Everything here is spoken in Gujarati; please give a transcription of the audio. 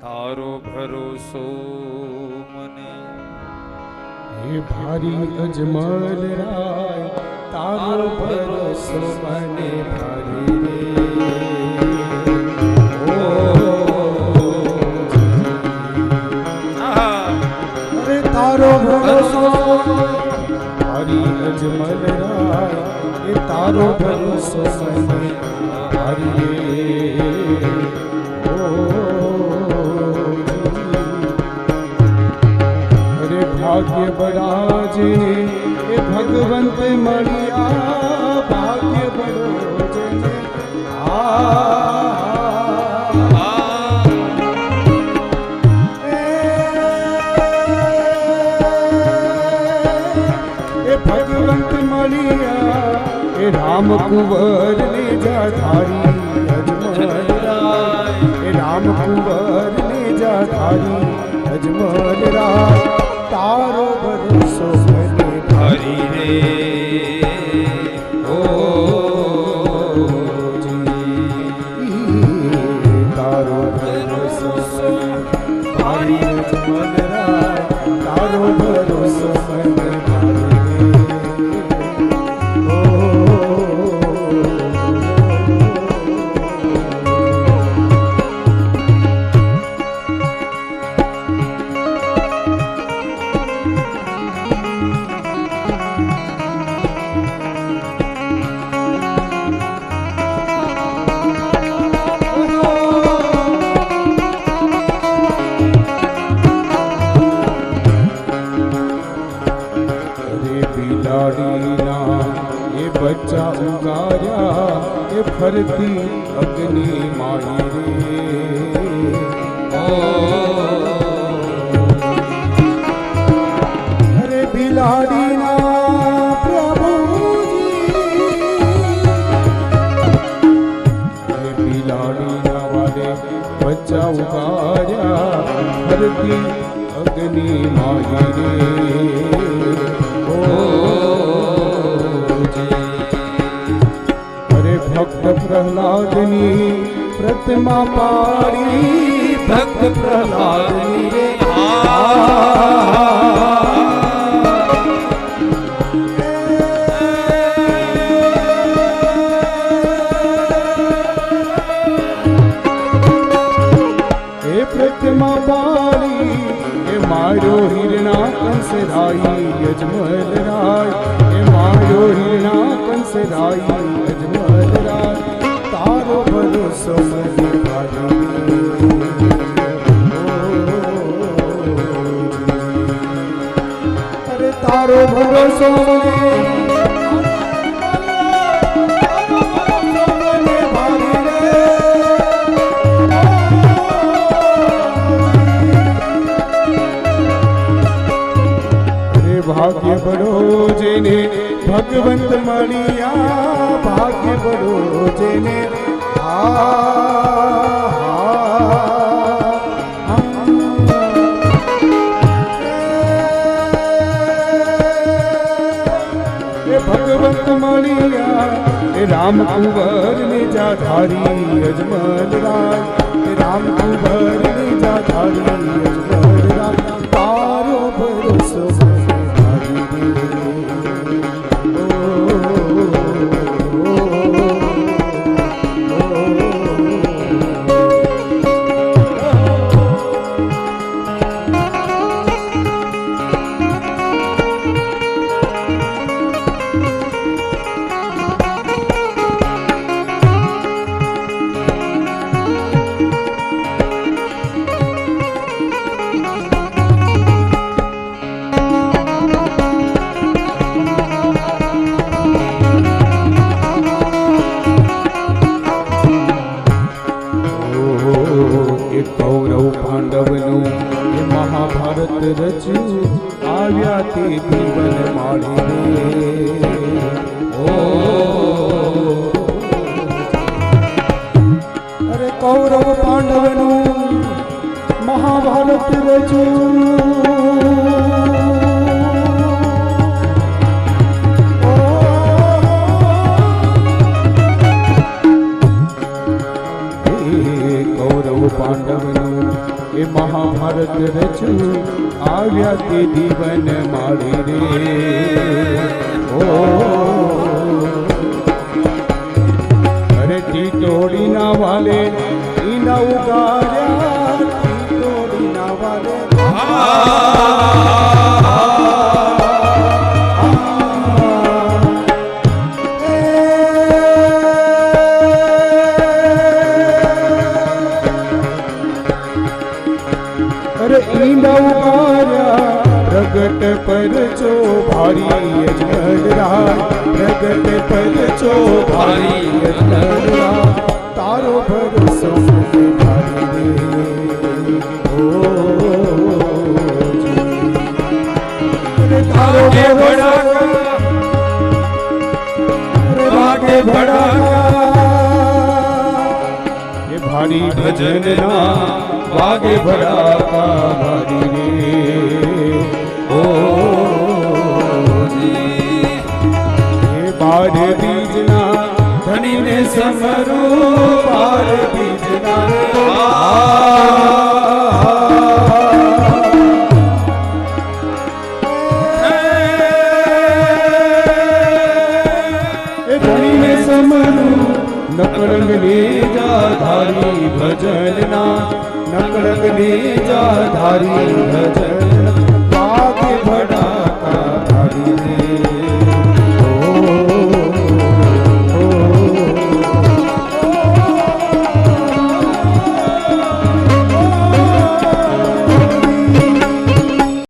તારો ભરોસો મને હે ભારી અજમલ રાય તારો ભરોસો મને ભારી રે તારો ભરોસો ભારી અજમલ રાય એ તારો ભરોસો મને ભારી ભાગ્ય બળાજે એ ભગવંત મળ્યા ભાગ્ય બળો જેને એ ભગવંત મળ્યા એ રામ કુંવર ને જાધારી અજમલ રાય એ રામ કુંવર ને જાધારી અજમલ રાય તારો ભરોસો મને હરી રે ઓ તારો ભરોસો ભારી અજમલ રાય તારો ભરોસો મને बच्चा उगार्या ये फरती अग्नि माई रे अरे बिलाड़ी ना प्रभु जी बिलाड़ी ना वाले बच्चा उगार्या फरती अग्नि माई रे भक्त प्रहलादनी प्रतिमा पाड़ी भक्त प्रहलादनी रे ए प्रतिमा पाड़ी ए मारो हिरणा कंस राई अजमल राय ए मारो हिरणा कंस राई अजमल राय तारो भरोसो મને અરે તારો ભરોસો ભાગ્ય બળો જેને ભગવંત મળ્યા ભાગ્ય બળો જેને ભગવંત મળ્યા એ રામ કુંવર ને જાધારી અજમલ રાય એ રામ કુંવર ને જાધારી અજમલ રાય તારો ભરોસો કૌરવ પાંડવનું એ મહાભારત રચ્યું આવ્યા તે જીવન માળી અરે કૌરવ પાંડવનું મહાભારત રચ્યું પાંડવનું એ મહાભારત રચ્યું આવ્યા તે દીવન માળી રે ઓ અરે ટીટોડીના વાલે ઈના ઉગાર્યા ટીટોડીના વાલે ઈંડા ઉગાર્યા પ્રગટ પરચો ભારી અજનરા પ્રગટ પરચો ભારી અજનરા તારો ભરોસો મને ભારી રે ઓ તારો ભરોસો વાગે ભડાકા એ ભારી ભજનના વાગે ભડાકા ભારી રે ઓ જી એ બાર બીજના ધણીને સમરું બાર બીજના એ ધણીને સમરું નકળંગ લેજા ધારી ભજનના નકળંગ લેજા ધારી ભજન